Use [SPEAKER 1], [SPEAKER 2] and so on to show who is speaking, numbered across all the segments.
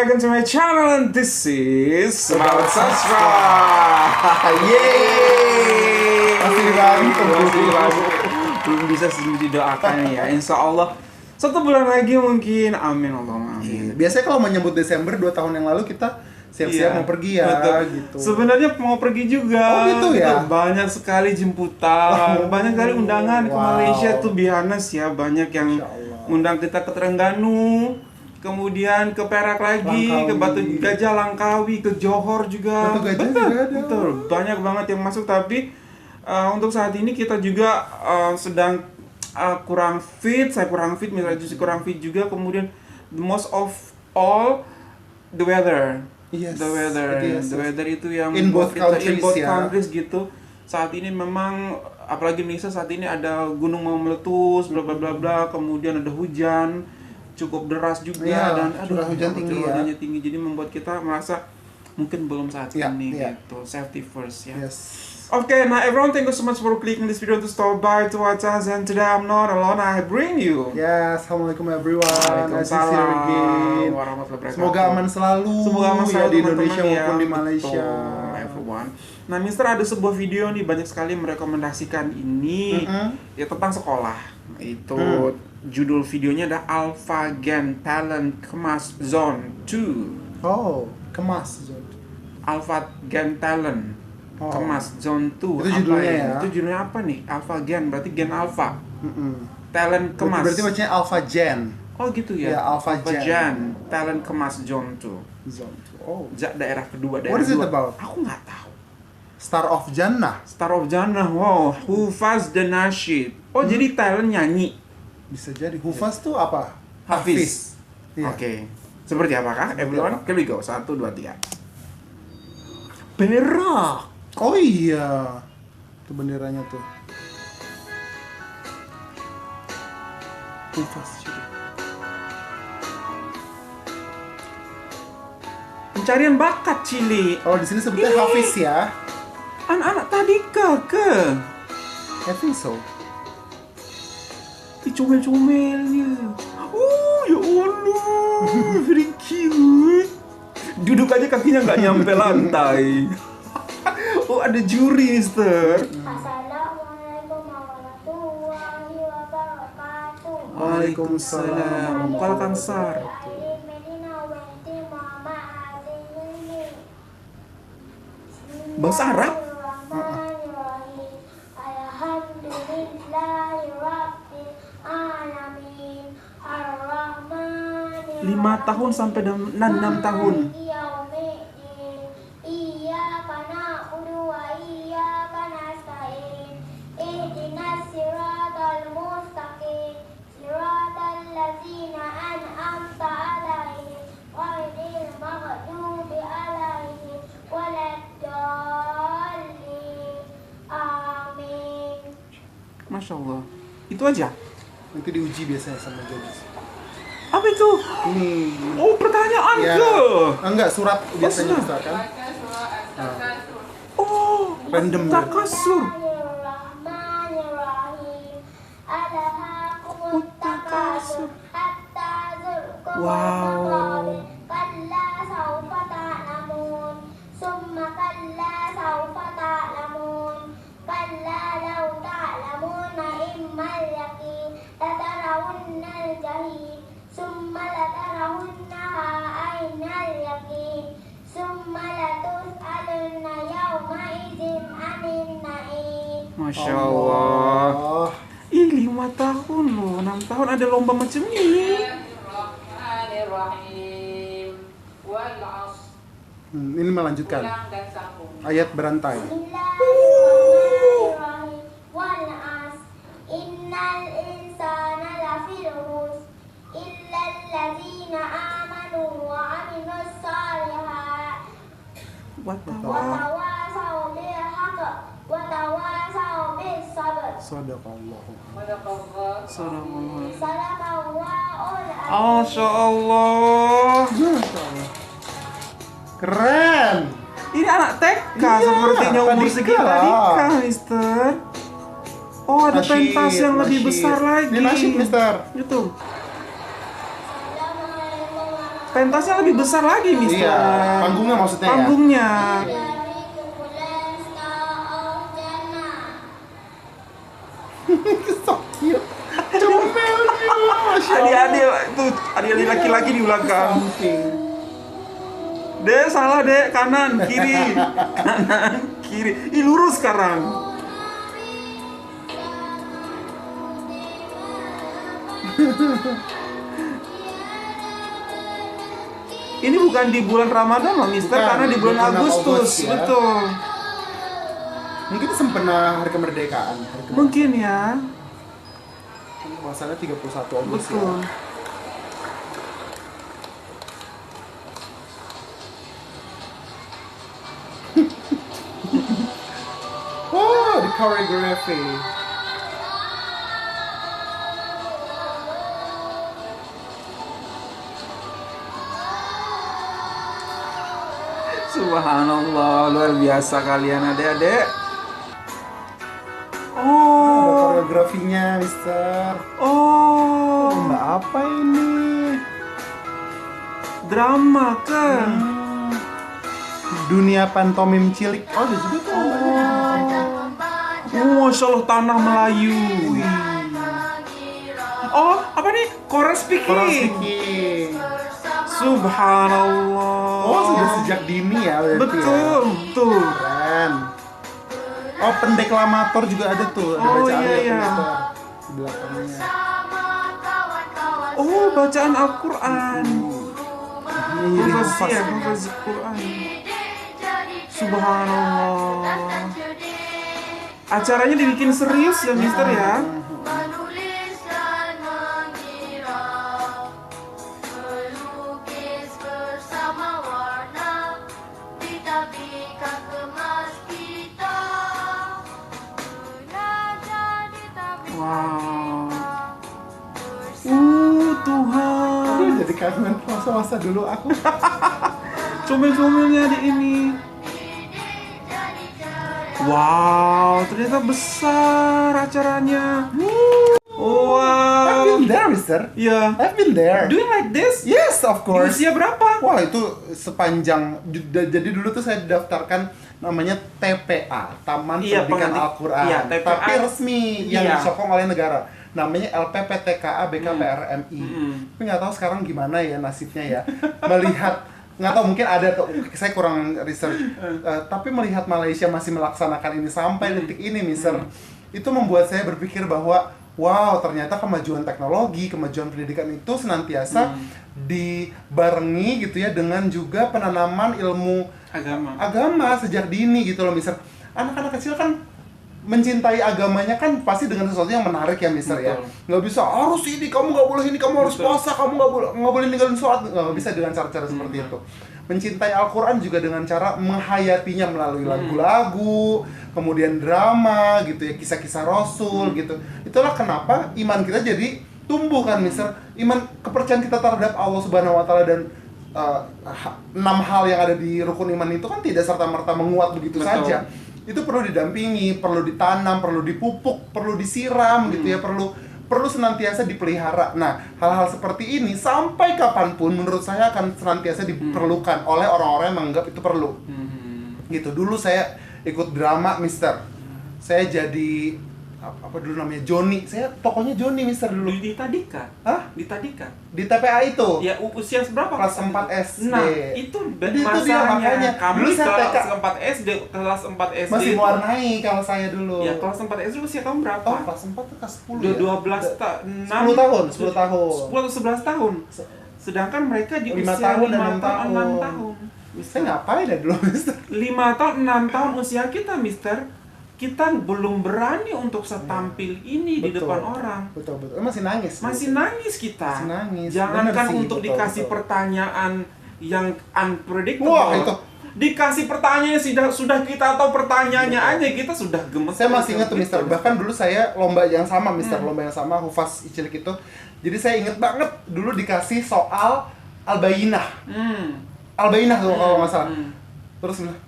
[SPEAKER 1] back into my channel and this is Semangat Sastra. Yeay.
[SPEAKER 2] Masih berantem.
[SPEAKER 1] Belum bisa didoakan ya. Insya Allah 1 bulan lagi mungkin. Amin Allahumma amin.
[SPEAKER 2] Biasanya kalau menyambut Desember 2 tahun yang lalu kita siap-siap mau pergi ya.
[SPEAKER 1] Betul.
[SPEAKER 2] Gitu.
[SPEAKER 1] Sebenarnya mau pergi juga.
[SPEAKER 2] Oh gitu ya.
[SPEAKER 1] Banyak sekali jemputan, banyak kali undangan ke Malaysia tuh biasa ya, banyak yang undang kita ke Terengganu. Kemudian ke Perak lagi,
[SPEAKER 2] Langkawi.
[SPEAKER 1] ke Batu Gajah, Langkawi, ke Johor juga.
[SPEAKER 2] Batu Gajah
[SPEAKER 1] betul,
[SPEAKER 2] juga ada.
[SPEAKER 1] betul. Banyak banget yang masuk, tapi untuk saat ini kita juga sedang kurang fit. Saya kurang fit, Mitra Juicy kurang fit juga. Kemudian the most of all the weather.
[SPEAKER 2] Yes,
[SPEAKER 1] The weather.
[SPEAKER 2] yes,
[SPEAKER 1] The
[SPEAKER 2] yes.
[SPEAKER 1] weather itu yang
[SPEAKER 2] In both
[SPEAKER 1] membuat
[SPEAKER 2] countries, ya.
[SPEAKER 1] countries gitu. Saat ini memang apalagi Indonesia saat ini ada gunung mau meletus, bla bla bla bla, kemudian ada hujan cukup deras juga,
[SPEAKER 2] Iya,
[SPEAKER 1] dan
[SPEAKER 2] curah hujan tinggi ya.
[SPEAKER 1] hujannya tinggi, jadi membuat kita merasa mungkin belum saat
[SPEAKER 2] Iya,
[SPEAKER 1] ini
[SPEAKER 2] iya.
[SPEAKER 1] gitu. Safety first ya.
[SPEAKER 2] Yes.
[SPEAKER 1] Okay, now everyone, thank you so much for clicking this video to stop by to watch us, and today I'm not alone, I bring you.
[SPEAKER 2] Yes, assalamualaikum everyone. Nice to see you again.
[SPEAKER 1] Warahmatullahi wabarakatuh.
[SPEAKER 2] Semoga aman selalu.
[SPEAKER 1] Semoga aman selalu
[SPEAKER 2] ya, di
[SPEAKER 1] teman-teman
[SPEAKER 2] Indonesia
[SPEAKER 1] ya.
[SPEAKER 2] maupun di Malaysia.
[SPEAKER 1] Betul, everyone. Nah, Mister ada sebuah video nih, banyak sekali merekomendasikan ini ya tentang sekolah. Itu judul videonya ada Alpha Gen Talent Kemas Zone 2.
[SPEAKER 2] Oh, kemas.
[SPEAKER 1] Alpha Gen Talent Kemas Zone 2.
[SPEAKER 2] Itu judulnya ya?
[SPEAKER 1] Itu judulnya apa nih? Alpha Gen, berarti Gen Alpha. Talent Kemas.
[SPEAKER 2] Berarti bacanya Alpha Gen.
[SPEAKER 1] Oh gitu ya?
[SPEAKER 2] Ya, Alpha Gen.
[SPEAKER 1] Talent Kemas Zone 2.
[SPEAKER 2] Zone 2. Oh.
[SPEAKER 1] Daerah kedua, daerah
[SPEAKER 2] What is it
[SPEAKER 1] dua.
[SPEAKER 2] about?
[SPEAKER 1] Aku nggak tahu.
[SPEAKER 2] Star of Jannah.
[SPEAKER 1] Star of Jannah, wow, Hufaz the Nasyid. Oh, jadi talent nyanyi.
[SPEAKER 2] Bisa jadi. Hufaz tuh apa?
[SPEAKER 1] Hafiz.
[SPEAKER 2] Iya.
[SPEAKER 1] Oke. Seperti apakah?
[SPEAKER 2] Seperti
[SPEAKER 1] Everyone,
[SPEAKER 2] apa?
[SPEAKER 1] here we go. 1, 2, 3. Berak.
[SPEAKER 2] Oh iya. Itu benderanya tuh.
[SPEAKER 1] Hufaz. Pencarian bakat Cili.
[SPEAKER 2] Oh, di sini sebutnya Hafiz ya.
[SPEAKER 1] Anak-anak tadika ke?
[SPEAKER 2] I think so.
[SPEAKER 1] Ih, comel-comelnya. Ya Allah. Very cute. Duduk aja kakinya nggak nyampe lantai. Oh, ada juri, Mister.
[SPEAKER 3] Assalamualaikum warahmatullahi wabarakatuh.
[SPEAKER 1] Waalaikumsalam. Kuala Kangsar. Bahasa Arab? 5 tahun sampai 6 tahun. Masya Allah. Itu aja.
[SPEAKER 2] Nanti diuji biasanya sama judges.
[SPEAKER 1] Apa itu?
[SPEAKER 2] Ini.
[SPEAKER 1] Oh, pertanyaan
[SPEAKER 2] Ya.
[SPEAKER 1] ke?
[SPEAKER 2] Enggak, surat biasanya
[SPEAKER 1] surat.
[SPEAKER 2] misalkan.
[SPEAKER 1] Oh,
[SPEAKER 2] Random.
[SPEAKER 1] takasur. Wow. Masya Allah. Ih, 5 tahun loh, 6 tahun ada lomba macam ini.
[SPEAKER 2] Ini melanjutkan. Ayat berantai. Sadaqallah.
[SPEAKER 1] Masya Allah.
[SPEAKER 2] Keren.
[SPEAKER 1] Ini anak TK
[SPEAKER 2] Iya,
[SPEAKER 1] sepertinya umur
[SPEAKER 2] tadika
[SPEAKER 1] segitu
[SPEAKER 2] lah.
[SPEAKER 1] tadika, Mister. Oh, ada
[SPEAKER 2] Nasyid,
[SPEAKER 1] pentas yang lebih
[SPEAKER 2] nasyid.
[SPEAKER 1] besar lagi.
[SPEAKER 2] Ini nasyid, Mister.
[SPEAKER 1] Gitu. pentasnya lebih besar lagi, Mister.
[SPEAKER 2] Iya, panggungnya maksudnya
[SPEAKER 1] Panggungnya.
[SPEAKER 2] So cute. Comelnya, Masya Allah.
[SPEAKER 1] Adik-adik tuh, adik-adik laki-laki di belakang.
[SPEAKER 2] Samping.
[SPEAKER 1] Dek, salah dek, kanan, kiri. Kanan, kiri. Ih, lurus sekarang. Ini bukan di bulan Ramadan loh, Mister,
[SPEAKER 2] Bukan,
[SPEAKER 1] karena di bulan
[SPEAKER 2] bulan
[SPEAKER 1] Agustus,
[SPEAKER 2] Agustus, ya.
[SPEAKER 1] betul.
[SPEAKER 2] Mungkin sempena hari kemerdekaan.
[SPEAKER 1] Mungkin ya,
[SPEAKER 2] Puasanya 31 Agustus ya.
[SPEAKER 1] betul.
[SPEAKER 2] Oh, di choreography.
[SPEAKER 1] Subhanallah, luar biasa kalian adik-adik.
[SPEAKER 2] Ada
[SPEAKER 1] Oh,
[SPEAKER 2] koreografinya, Mister.
[SPEAKER 1] oh,
[SPEAKER 2] Mbak apa ini?
[SPEAKER 1] drama kan?
[SPEAKER 2] Dunia pantomim cilik. Oh, ada juga tuh.
[SPEAKER 1] Oh, Masya Allah, tanah Melayu. Oh, apa nih? Korean speaking.
[SPEAKER 2] Korean speaking.
[SPEAKER 1] Subhanallah.
[SPEAKER 2] Oh, sudah sejak dini ya berarti.
[SPEAKER 1] Betul,
[SPEAKER 2] Ya.
[SPEAKER 1] betul.
[SPEAKER 2] Keren. Oh, pendeklamator juga ada tuh. Ada
[SPEAKER 1] Oh,
[SPEAKER 2] bacaannya
[SPEAKER 1] iya,
[SPEAKER 2] tuh,
[SPEAKER 1] iya.
[SPEAKER 2] Mister. Di belakangnya.
[SPEAKER 1] Oh, bacaan Al-Quran.
[SPEAKER 2] Ini jadi
[SPEAKER 1] Konversi ya,
[SPEAKER 2] hafaz.
[SPEAKER 1] konversi Quran. Subhanallah. Acaranya dibikin serius ya, Mister ya.
[SPEAKER 4] Menulis dan mengira, melukis bersama warna, ditabikan kemas kita, belajar ditabikan
[SPEAKER 1] Wow.
[SPEAKER 4] bersama.
[SPEAKER 1] Tuhan.
[SPEAKER 2] Aduh, jadi kangen masa-masa dulu aku.
[SPEAKER 1] Comel-comelnya di ini. Wow, ternyata besar acaranya.
[SPEAKER 2] I've
[SPEAKER 1] Wow.
[SPEAKER 2] been there, Mister.
[SPEAKER 1] Ya.
[SPEAKER 2] I've been there.
[SPEAKER 1] Do you like this?
[SPEAKER 2] Yes, of
[SPEAKER 1] Di
[SPEAKER 2] course.
[SPEAKER 1] usia berapa?
[SPEAKER 2] Wah, itu sepanjang. Jadi dulu tuh saya didaftarkan namanya TPA, Taman
[SPEAKER 1] Iya,
[SPEAKER 2] Pendidikan
[SPEAKER 1] pengerti-
[SPEAKER 2] Al-Quran.
[SPEAKER 1] iya, TPA.
[SPEAKER 2] Tapi resmi yang
[SPEAKER 1] Iya.
[SPEAKER 2] disokong oleh negara. Namanya LPPTKA BKPRMI. Tapi nggak tahu sekarang gimana ya nasibnya ya. Melihat nggak tahu, mungkin ada tuh, saya kurang research. Tapi melihat Malaysia masih melaksanakan ini sampai detik ini, Mister, itu membuat saya berpikir bahwa wow, ternyata kemajuan teknologi, kemajuan pendidikan itu senantiasa dibarengi gitu ya dengan juga penanaman ilmu agama sejak dini gitu loh, Mister. Anak-anak kecil kan mencintai agamanya kan pasti dengan sesuatu yang menarik ya, Mister.
[SPEAKER 1] Betul.
[SPEAKER 2] Ya. Nggak bisa harus ini, kamu nggak boleh ini, kamu harus
[SPEAKER 1] Betul.
[SPEAKER 2] puasa, kamu nggak boleh ninggalin sholat. Nggak bisa dengan cara-cara seperti itu. Mencintai Al-Quran juga dengan cara menghayatinya melalui lagu-lagu, kemudian drama gitu ya, kisah-kisah Rasul gitu. Itulah kenapa iman kita jadi tumbuh kan, Mister. Iman, kepercayaan kita terhadap Allah Subhanahu Wa Taala dan 6 hal yang ada di rukun iman itu kan tidak serta-merta menguat begitu
[SPEAKER 1] Betul.
[SPEAKER 2] saja. Itu perlu didampingi, perlu ditanam, perlu dipupuk, perlu disiram gitu ya, perlu senantiasa dipelihara. Nah, hal-hal seperti ini sampai kapanpun menurut saya akan senantiasa diperlukan oleh orang-orang yang menganggap itu perlu. Gitu. Dulu saya ikut drama, Mister. Saya jadi apa dulu namanya, Joni. Saya tokonya Joni, Mister, dulu.
[SPEAKER 1] Di Tadika.
[SPEAKER 2] Hah?
[SPEAKER 1] Di Tadika.
[SPEAKER 2] Di TPA itu.
[SPEAKER 1] Ya, usia berapa?
[SPEAKER 2] Kelas 4 SD.
[SPEAKER 1] Nah, itu
[SPEAKER 2] Jadi itu dia
[SPEAKER 1] masanya.
[SPEAKER 2] makanya.
[SPEAKER 1] Kami
[SPEAKER 2] Dulu saya TK.
[SPEAKER 1] kelas 4 SD, kelas 4 SD.
[SPEAKER 2] Masih
[SPEAKER 1] itu-
[SPEAKER 2] mewarnai kalau saya dulu.
[SPEAKER 1] Ya, kelas 4 SD usia kamu berapa?
[SPEAKER 2] Oh, kelas 4 tuh kelas 10 ya?
[SPEAKER 1] 12
[SPEAKER 2] 10 tahun, 10 tahun.
[SPEAKER 1] 10 atau 11 tahun. Sedangkan mereka di
[SPEAKER 2] 5
[SPEAKER 1] usia
[SPEAKER 2] tahun dan
[SPEAKER 1] 5
[SPEAKER 2] 6
[SPEAKER 1] tahun, 6
[SPEAKER 2] tahun.
[SPEAKER 1] tahun.
[SPEAKER 2] Saya ngapain ya dulu, Mister?
[SPEAKER 1] 5 tahun, 6 tahun usia kita, Mister. Kita belum berani untuk setampil ini di
[SPEAKER 2] Betul.
[SPEAKER 1] depan orang.
[SPEAKER 2] Betul. Masih nangis.
[SPEAKER 1] Masih nangis kita.
[SPEAKER 2] Masih nangis.
[SPEAKER 1] Jangankan
[SPEAKER 2] Bener sih,
[SPEAKER 1] untuk
[SPEAKER 2] betul,
[SPEAKER 1] dikasih
[SPEAKER 2] betul.
[SPEAKER 1] pertanyaan yang unpredictable.
[SPEAKER 2] Wah, itu.
[SPEAKER 1] Dikasih pertanyaan sudah kita tahu pertanyaannya aja, kita sudah gemes.
[SPEAKER 2] Saya masih ingat tuh, Mister.
[SPEAKER 1] Gitu.
[SPEAKER 2] Bahkan dulu saya lomba yang sama, Mister. Lomba yang sama, Hufaz Cilik itu. Jadi saya inget banget dulu dikasih soal Al-Bayyinah. Al-Bayyinah tuh kalau nggak salah. Terus bilang,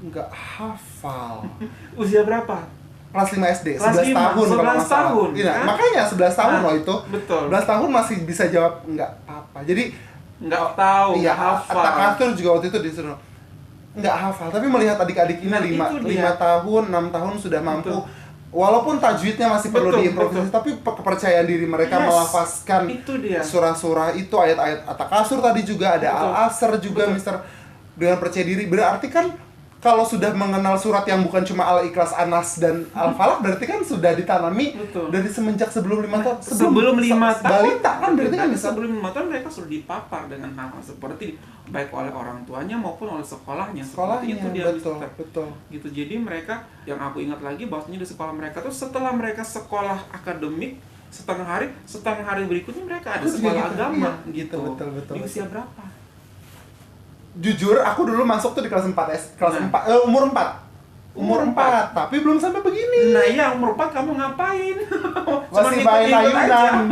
[SPEAKER 2] nggak hafal.
[SPEAKER 1] Usia berapa?
[SPEAKER 2] Kelas 5 SD,
[SPEAKER 1] Kelas
[SPEAKER 2] 11
[SPEAKER 1] 5,
[SPEAKER 2] tahun kalau
[SPEAKER 1] 11
[SPEAKER 2] nggak salah.
[SPEAKER 1] tahun,
[SPEAKER 2] Iya,
[SPEAKER 1] kan?
[SPEAKER 2] makanya 11 tahun
[SPEAKER 1] Nah,
[SPEAKER 2] loh itu.
[SPEAKER 1] betul.
[SPEAKER 2] 11 tahun masih bisa jawab nggak apa-apa. Jadi
[SPEAKER 1] nggak tahu,
[SPEAKER 2] Iya,
[SPEAKER 1] nggak hafal.
[SPEAKER 2] takatur juga waktu itu disuruh nggak hafal, tapi melihat adik-adik ini
[SPEAKER 1] Nah,
[SPEAKER 2] 5 tahun, 6 tahun sudah mampu.
[SPEAKER 1] Betul.
[SPEAKER 2] Walaupun tajwidnya masih perlu
[SPEAKER 1] Betul,
[SPEAKER 2] diimprovisasi,
[SPEAKER 1] betul.
[SPEAKER 2] tapi kepercayaan diri mereka
[SPEAKER 1] Yes,
[SPEAKER 2] melafazkan
[SPEAKER 1] itu dia.
[SPEAKER 2] surah-surah itu, ayat-ayat at-takasur tadi juga ada,
[SPEAKER 1] Betul.
[SPEAKER 2] al-asr juga,
[SPEAKER 1] Betul.
[SPEAKER 2] Mister, dengan percaya diri. Berarti kan kalau sudah mengenal surat yang bukan cuma Al-Ikhlas, Anas, dan Al-Falaq, berarti kan sudah ditanami.
[SPEAKER 1] Betul.
[SPEAKER 2] dari semenjak sebelum 5 tahun.
[SPEAKER 1] Sebelum 5 tahun,
[SPEAKER 2] balita kan berarti kan bisa.
[SPEAKER 1] sebelum 5 tahun mereka sudah dipapar dengan hal-hal seperti baik oleh orang tuanya maupun oleh sekolahnya. Seperti itu dia,
[SPEAKER 2] betul,
[SPEAKER 1] Mister.
[SPEAKER 2] betul.
[SPEAKER 1] Gitu. Jadi mereka, yang aku ingat lagi bahwasanya di sekolah mereka tuh setelah mereka sekolah akademik setengah hari berikutnya mereka ada
[SPEAKER 2] Aku juga
[SPEAKER 1] sekolah
[SPEAKER 2] gitu,
[SPEAKER 1] agama
[SPEAKER 2] iya.
[SPEAKER 1] gitu.
[SPEAKER 2] Betul.
[SPEAKER 1] Di usia berapa?
[SPEAKER 2] Jujur, aku dulu masuk tuh di kelas 4 kelas
[SPEAKER 1] Nah.
[SPEAKER 2] 4, umur 4. Umur
[SPEAKER 1] Umur
[SPEAKER 2] 4, tapi belum sampai begini.
[SPEAKER 1] Nah iya, umur 4 kamu ngapain?
[SPEAKER 2] Masih
[SPEAKER 1] ikut-ikut
[SPEAKER 2] main
[SPEAKER 1] aja.
[SPEAKER 2] ayunan.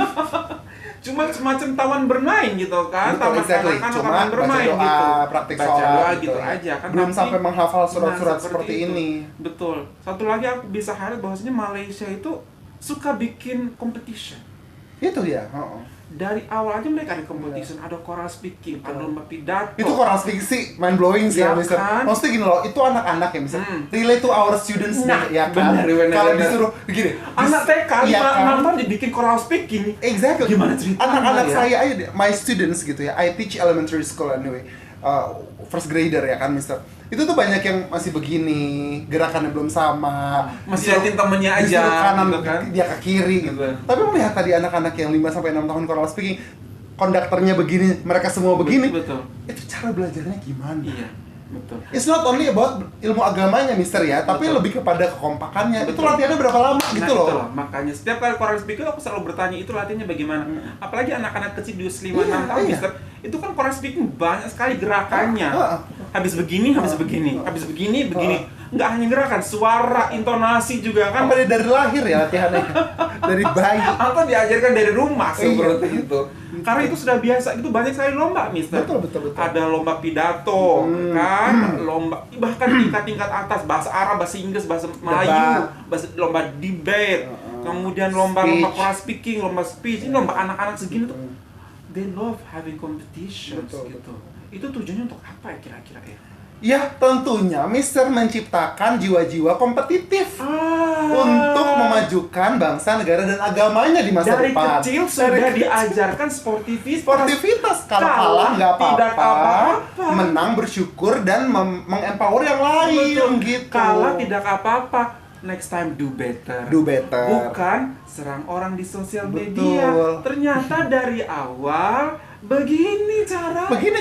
[SPEAKER 1] Cuma semacam taman bermain gitu kan,
[SPEAKER 2] Betul,
[SPEAKER 1] taman
[SPEAKER 2] exactly.
[SPEAKER 1] kanak-kanak,
[SPEAKER 2] Cuma
[SPEAKER 1] taman
[SPEAKER 2] baca
[SPEAKER 1] bermain
[SPEAKER 2] doa,
[SPEAKER 1] gitu.
[SPEAKER 2] praktik
[SPEAKER 1] Baca
[SPEAKER 2] sholat
[SPEAKER 1] doa
[SPEAKER 2] gitu
[SPEAKER 1] gitu
[SPEAKER 2] ya.
[SPEAKER 1] aja kan.
[SPEAKER 2] Belum
[SPEAKER 1] Tapi-
[SPEAKER 2] sampai menghafal surat-surat
[SPEAKER 1] Nah,
[SPEAKER 2] seperti
[SPEAKER 1] itu.
[SPEAKER 2] ini.
[SPEAKER 1] Betul. Satu lagi aku bisa highlight bahwasanya Malaysia itu suka bikin competition.
[SPEAKER 2] Itu ya, heeh.
[SPEAKER 1] Dari awal aja mereka ada competition, ada choral speaking, ada lomba pidato.
[SPEAKER 2] Itu Koral Speak sih mind blowing sih ya,
[SPEAKER 1] Ya
[SPEAKER 2] Mister.
[SPEAKER 1] kan?
[SPEAKER 2] Maksudnya gini loh, itu anak-anak ya, Mister. Relate to our students
[SPEAKER 1] Nah,
[SPEAKER 2] nih, ya kan.
[SPEAKER 1] benar.
[SPEAKER 2] Kalau disuruh gini,
[SPEAKER 1] Anak TK
[SPEAKER 2] iya
[SPEAKER 1] 5
[SPEAKER 2] kan?
[SPEAKER 1] tahun dibikin choral speaking.
[SPEAKER 2] Exactly.
[SPEAKER 1] Gimana ceritanya
[SPEAKER 2] Anak-anak
[SPEAKER 1] ya?
[SPEAKER 2] saya aja, my students gitu ya. I teach elementary school anyway. First grader ya kan, Mister. Itu tuh banyak yang masih begini, gerakannya belum sama.
[SPEAKER 1] Masih liatin temennya aja,
[SPEAKER 2] disuruh kanan,
[SPEAKER 1] gitu kan.
[SPEAKER 2] dia ke kiri gitu.
[SPEAKER 1] Betul.
[SPEAKER 2] Tapi melihat tadi anak-anak yang 5 sampai 6 tahun choral speaking, konduktornya begini, mereka semua begini.
[SPEAKER 1] Betul.
[SPEAKER 2] Itu cara belajarnya gimana?
[SPEAKER 1] Iya, betul.
[SPEAKER 2] It's not only about ilmu agamanya, Mister ya, tapi
[SPEAKER 1] Betul.
[SPEAKER 2] lebih kepada kekompakannya. Itu
[SPEAKER 1] Betul.
[SPEAKER 2] latihannya berapa lama gitu
[SPEAKER 1] Nah,
[SPEAKER 2] loh.
[SPEAKER 1] itulah, makanya setiap kali choral speaking aku selalu bertanya itu latihannya bagaimana. Apalagi anak-anak kecil di usia 5-6 tahun,
[SPEAKER 2] Iya.
[SPEAKER 1] Mister. Itu kan choral speaking banyak sekali gerakannya. Habis begini, habis begini, habis begini, begini. Nggak hanya gerakan, suara, intonasi juga kan.
[SPEAKER 2] Kan dari lahir ya latihannya. Dari bayi.
[SPEAKER 1] Atau diajarkan dari rumah
[SPEAKER 2] Iya.
[SPEAKER 1] seperti itu. Karena itu sudah biasa, itu banyak sekali lomba, Mister.
[SPEAKER 2] Betul.
[SPEAKER 1] Ada lomba pidato, kan? Lomba bahkan tingkat-tingkat atas, bahasa Arab, bahasa Inggris, bahasa Melayu, lomba debate, kemudian lomba-lomba
[SPEAKER 2] Speech.
[SPEAKER 1] choral speaking, lomba speech. Ini lomba anak-anak segini tuh. They love having competitions
[SPEAKER 2] Betul,
[SPEAKER 1] gitu. Itu tujuannya untuk apa ya kira-kira ya?
[SPEAKER 2] Ya tentunya Mister menciptakan jiwa-jiwa kompetitif untuk memajukan bangsa, negara, dan agamanya di masa
[SPEAKER 1] Dari
[SPEAKER 2] depan.
[SPEAKER 1] kecil sudah diajarkan sportivitas.
[SPEAKER 2] Sportivitas, kalau
[SPEAKER 1] Kalah,
[SPEAKER 2] kalah nggak
[SPEAKER 1] tidak
[SPEAKER 2] apa-apa,
[SPEAKER 1] apa-apa.
[SPEAKER 2] menang bersyukur dan mengempower yang lain
[SPEAKER 1] Betul.
[SPEAKER 2] gitu.
[SPEAKER 1] Kalah tidak apa-apa. Next time do better.
[SPEAKER 2] Do better.
[SPEAKER 1] Bukan serang orang di sosial
[SPEAKER 2] Betul.
[SPEAKER 1] media. Ternyata dari awal begini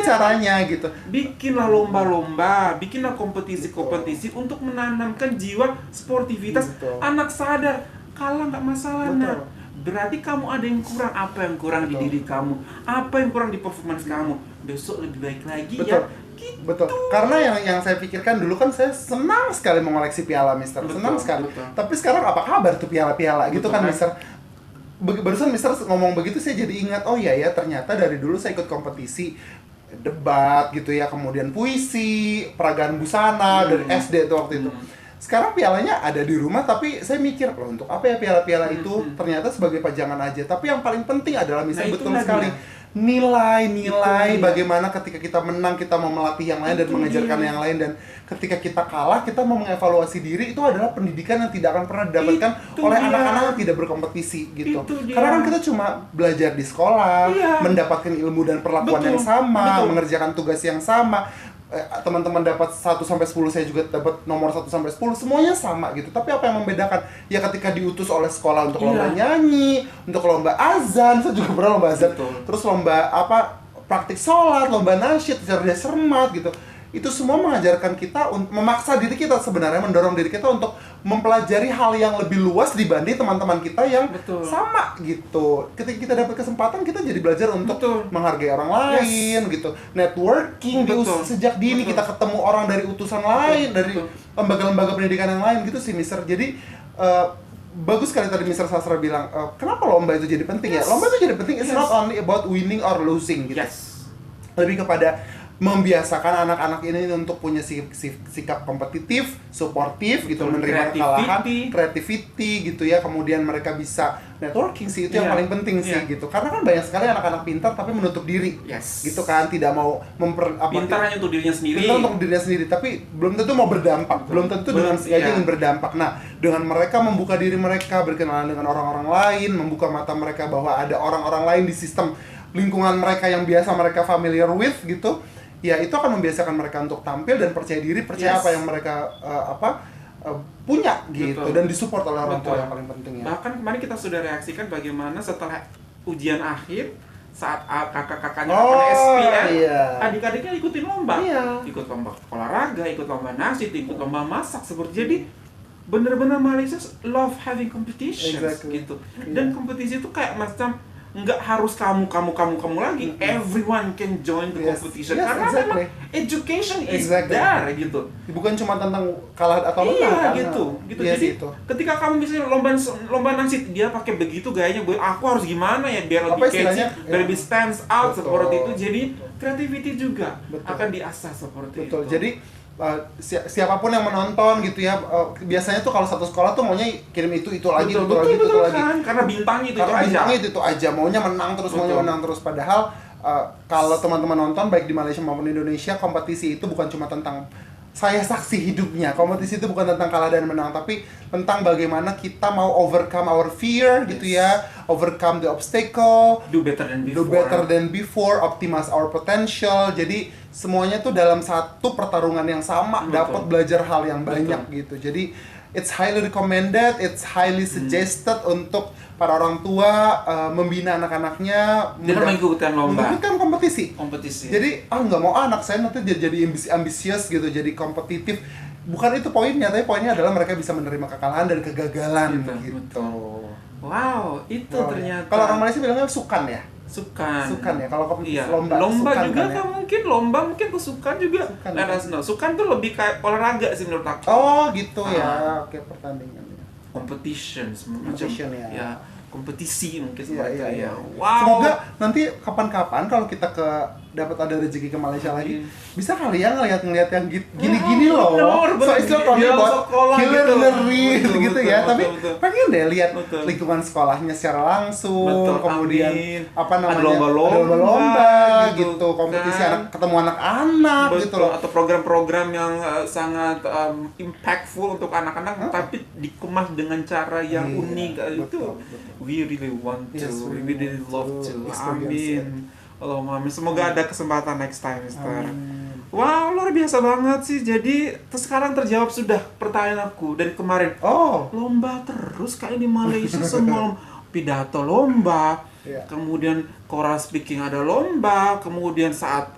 [SPEAKER 2] caranya gitu.
[SPEAKER 1] Bikinlah lomba-lomba, bikinlah kompetisi-kompetisi untuk menanamkan jiwa sportivitas.
[SPEAKER 2] Betul.
[SPEAKER 1] Anak sadar, kalah nggak masalah.
[SPEAKER 2] Betul.
[SPEAKER 1] Nah, berarti kamu ada yang kurang. Apa yang kurang di
[SPEAKER 2] Betul.
[SPEAKER 1] diri kamu? Apa yang kurang di performance kamu? Besok lebih baik lagi
[SPEAKER 2] Betul.
[SPEAKER 1] ya. Gitu.
[SPEAKER 2] Betul. Karena yang saya pikirkan dulu kan saya senang sekali mengoleksi piala, Mister.
[SPEAKER 1] Betul,
[SPEAKER 2] Senang sekali.
[SPEAKER 1] betul.
[SPEAKER 2] Tapi sekarang apa kabar tuh piala-piala gitu
[SPEAKER 1] Betul,
[SPEAKER 2] kan,
[SPEAKER 1] kan?
[SPEAKER 2] Mister? Barusan Mister ngomong begitu saya jadi ingat, oh iya ya, ternyata dari dulu saya ikut kompetisi debat gitu ya, kemudian puisi, peragaan busana dari SD tuh waktu itu. Sekarang pialanya ada di rumah, tapi saya mikir, loh untuk apa ya piala-piala itu? Ternyata sebagai pajangan aja. Tapi yang paling penting adalah misalnya
[SPEAKER 1] Nah,
[SPEAKER 2] betul
[SPEAKER 1] itulah
[SPEAKER 2] sekali
[SPEAKER 1] dia.
[SPEAKER 2] nilai-nilai
[SPEAKER 1] Itu dia.
[SPEAKER 2] bagaimana ketika kita menang kita mau melatih yang lain dan
[SPEAKER 1] Itu
[SPEAKER 2] mengajarkan
[SPEAKER 1] dia.
[SPEAKER 2] yang lain, dan ketika kita kalah kita mau mengevaluasi diri. Itu adalah pendidikan yang tidak akan pernah didapatkan
[SPEAKER 1] Itu
[SPEAKER 2] oleh
[SPEAKER 1] dia.
[SPEAKER 2] anak-anak yang tidak berkompetisi gitu.
[SPEAKER 1] Itu dia.
[SPEAKER 2] Karena kan kita cuma belajar di sekolah,
[SPEAKER 1] Iya.
[SPEAKER 2] mendapatkan ilmu dan perlakuan
[SPEAKER 1] Betul,
[SPEAKER 2] yang sama,
[SPEAKER 1] betul.
[SPEAKER 2] mengerjakan tugas yang sama. Teman-teman dapat 1 sampai 10, saya juga dapat nomor 1 sampai 10, semuanya sama gitu. Tapi apa yang membedakan? Ya ketika diutus oleh sekolah untuk
[SPEAKER 1] Iya.
[SPEAKER 2] lomba nyanyi, untuk lomba azan, saya juga pernah lomba azan.
[SPEAKER 1] Betul.
[SPEAKER 2] Terus lomba praktik sholat, lomba nasyid, cerdas cermat gitu. Itu semua mengajarkan kita, memaksa diri kita sebenarnya, mendorong diri kita untuk mempelajari hal yang lebih luas dibanding teman-teman kita yang
[SPEAKER 1] Betul.
[SPEAKER 2] sama gitu. Ketika kita dapat kesempatan, kita jadi belajar untuk
[SPEAKER 1] Betul.
[SPEAKER 2] menghargai orang lain gitu. Networking
[SPEAKER 1] Betul.
[SPEAKER 2] sejak dini,
[SPEAKER 1] Betul.
[SPEAKER 2] kita ketemu orang dari utusan lain, dari
[SPEAKER 1] Betul.
[SPEAKER 2] lembaga-lembaga pendidikan yang lain gitu sih, Mister. Jadi bagus sekali tadi Mister Sastra bilang, kenapa lomba itu jadi penting ya?
[SPEAKER 1] Yes.
[SPEAKER 2] Lomba itu jadi penting, it's
[SPEAKER 1] Yes.
[SPEAKER 2] not only about winning or losing gitu.
[SPEAKER 1] Yes.
[SPEAKER 2] Lebih kepada membiasakan anak-anak ini untuk punya sikap kompetitif, suportif gitu, menerima kekalahan, creativity gitu ya. Kemudian mereka bisa networking sih, itu yang paling penting sih gitu. Karena kan banyak sekali anak-anak pintar tapi menutup diri. Gitu kan, tidak mau
[SPEAKER 1] pintar hanya untuk dirinya sendiri.
[SPEAKER 2] Pintar untuk dirinya sendiri, tapi belum tentu mau berdampak. Belum tentu dengan sengaja ingin berdampak. Nah, dengan mereka membuka diri mereka, berkenalan dengan orang-orang lain, membuka mata mereka bahwa ada orang-orang lain di sistem lingkungan mereka yang biasa mereka familiar with gitu. Ya itu akan membiasakan mereka untuk tampil dan percaya diri, percaya apa yang mereka punya gitu. Dan disupport oleh orang tua yang paling penting ya.
[SPEAKER 1] Bahkan kemarin kita sudah reaksikan bagaimana setelah ujian akhir saat kakak-kakaknya SPM, adik-adiknya ikutin lomba, ikut lomba olahraga, ikut lomba nasi, ikut lomba masak seperti. Jadi benar-benar Malaysia love having competitions gitu. Dan kompetisi itu kayak macam nggak harus kamu lagi, everyone can join the competition karena memang education is there gitu.
[SPEAKER 2] Bukan cuma tentang kalah atau menang
[SPEAKER 1] gitu. Jadi ketika kamu misalnya lomba nasi, dia pakai begitu gayanya, aku harus gimana ya biar lebih catchy, biar lebih stands out seperti itu. Jadi creativity juga akan diasah seperti itu.
[SPEAKER 2] Jadi siapapun yang menonton gitu ya, biasanya tuh kalau satu sekolah tuh maunya kirim itu lagi, itu lagi.
[SPEAKER 1] Karena bintangnya
[SPEAKER 2] itu aja, maunya menang terus, padahal kalau teman-teman nonton baik di Malaysia maupun di Indonesia, kompetisi itu bukan cuma tentang saya saksi hidupnya. Kompetisi itu bukan tentang kalah dan menang, tapi tentang bagaimana kita mau overcome our fear gitu ya, overcome the obstacle,
[SPEAKER 1] do better than before,
[SPEAKER 2] optimize our potential. Jadi semuanya tuh dalam satu pertarungan yang sama, dapat belajar hal yang banyak gitu. Jadi it's highly recommended, it's highly suggested untuk para orang tua membina anak-anaknya
[SPEAKER 1] mengikutkan lomba,
[SPEAKER 2] mengikutkan kompetisi. Jadi nggak mau anak saya nanti jadi ambisius gitu, jadi kompetitif. Bukan itu poinnya, tapi poinnya adalah mereka bisa menerima kekalahan dan kegagalan gitu.
[SPEAKER 1] Wow, itu ternyata.
[SPEAKER 2] Kalau orang Malaysia bilangnya sukan ya.
[SPEAKER 1] Sukan
[SPEAKER 2] ya, kalau kompetisi
[SPEAKER 1] lomba juga kan
[SPEAKER 2] ya?
[SPEAKER 1] Lomba mungkin kesukaan juga. Sukan tuh lebih kayak olahraga sih menurut aku.
[SPEAKER 2] Oh gitu ya, oke, pertandingan ya.
[SPEAKER 1] Competition ya. Kompetisi mungkin
[SPEAKER 2] ya.
[SPEAKER 1] Wow.
[SPEAKER 2] Semoga nanti kapan-kapan kalau kita dapat ada rezeki ke Malaysia lagi, bisa kali ya ngeliat yang gini-gini loh. So it's not only about culinary gitu ya, tapi pengen deh lihat lingkungan sekolahnya secara langsung, kemudian
[SPEAKER 1] ada lomba
[SPEAKER 2] gitu, kompetisi ketemu anak-anak gitu loh,
[SPEAKER 1] atau program-program yang sangat impactful untuk anak-anak, tapi dikemas dengan cara yang unik itu. We really want to, we really love to. Amin. Amin. Semoga ada kesempatan next time, Mister. Wow, luar biasa banget sih. Jadi sekarang terjawab sudah pertanyaan aku dari kemarin. Lomba terus kayak di Malaysia semua pidato lomba, kemudian choral speaking ada lomba, kemudian saat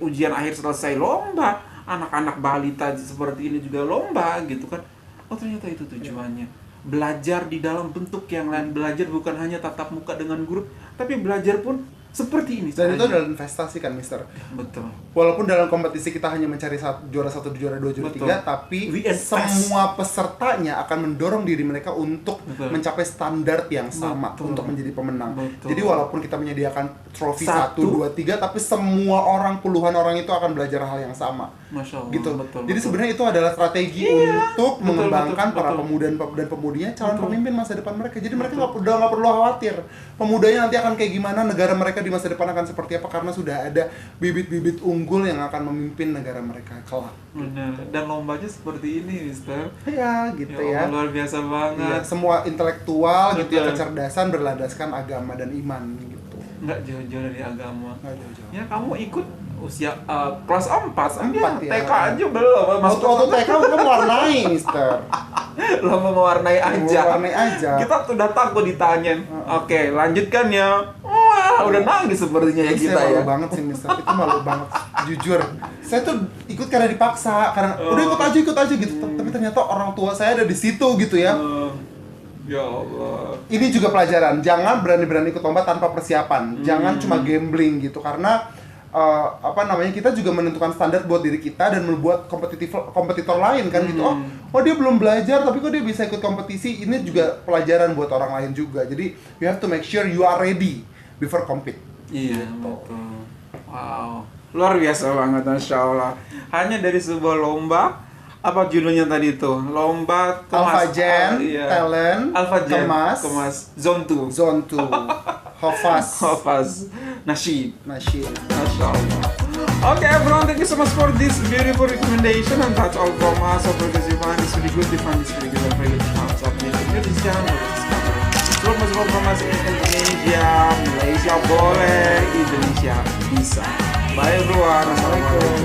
[SPEAKER 1] ujian akhir selesai lomba, anak-anak balita seperti ini juga lomba gitu kan. Ternyata itu tujuannya. Belajar di dalam bentuk yang lain, belajar bukan hanya tatap muka dengan guru, tapi belajar pun seperti ini.
[SPEAKER 2] Dan itu adalah investasi kan, Mister?
[SPEAKER 1] Betul.
[SPEAKER 2] Walaupun dalam kompetisi kita hanya mencari juara 1, juara 2, juara 3, tapi semua pesertanya akan mendorong diri mereka untuk mencapai standar yang sama untuk menjadi pemenang. Jadi walaupun kita menyediakan trofi 1, 2, 3, tapi semua orang, puluhan orang itu akan belajar hal yang sama.
[SPEAKER 1] Masya Allah,
[SPEAKER 2] gitu. Jadi sebenarnya itu adalah strategi untuk mengembangkan para pemuda dan pemudinya, calon pemimpin masa depan mereka. Jadi mereka nggak perlu khawatir pemudanya nanti akan kayak gimana, negara mereka di masa depan akan seperti apa, karena sudah ada bibit-bibit unggul yang akan memimpin negara mereka kelak.
[SPEAKER 1] Benar. Dan lombanya seperti ini, Mister.
[SPEAKER 2] Ya, gitu ya.
[SPEAKER 1] Luar biasa banget.
[SPEAKER 2] Semua intelektual gitu ya, kecerdasan berlandaskan agama dan iman gitu.
[SPEAKER 1] Nggak jauh-jauh dari agama.
[SPEAKER 2] Nggak jauh-jauh.
[SPEAKER 1] Ya, kamu ikut usia kelas 4
[SPEAKER 2] ya.
[SPEAKER 1] TK aja belum.
[SPEAKER 2] Waktu TK udah mewarnai, Mister.
[SPEAKER 1] Lo mau mewarnai aja. Kita sudah takut ditanyain. Oke, lanjutkan ya. Wah, udah nangis sepertinya ya kita ya.
[SPEAKER 2] Malu banget sih, Mister. Itu malu banget. Jujur. Saya tuh ikut karena dipaksa, karena udah ikut aja gitu. Tapi ternyata orang tua saya ada di situ gitu ya.
[SPEAKER 1] Ya Allah.
[SPEAKER 2] Ini juga pelajaran. Jangan berani-berani ikut lomba tanpa persiapan. Jangan cuma gambling gitu, karena kita juga menentukan standar buat diri kita dan membuat kompetitor lain kan gitu. Dia belum belajar tapi kok dia bisa ikut kompetisi. Ini juga pelajaran buat orang lain juga. Jadi you have to make sure you are ready before compete.
[SPEAKER 1] Iya, betul. Wow. Luar biasa banget, Masya Allah. Hanya dari sebuah lomba, apa judulnya tadi itu? Lomba kemas
[SPEAKER 2] Alphagen,
[SPEAKER 1] iya.
[SPEAKER 2] talent,
[SPEAKER 1] Alphagen,
[SPEAKER 2] kemas,
[SPEAKER 1] zone 2.
[SPEAKER 2] zone 2, Hofaz,
[SPEAKER 1] Hafaz, nasyid.
[SPEAKER 2] nasyid.
[SPEAKER 1] Masya Allah. Okay, everyone, thank you so much for this beautiful recommendation, and that's all from us. So, because you find this really good, you find this really good, don't forget to thumbs up and review this channel. Selamat informasi Indonesia, Malaysia boleh, Indonesia bisa. Bye everyone, assalamualaikum.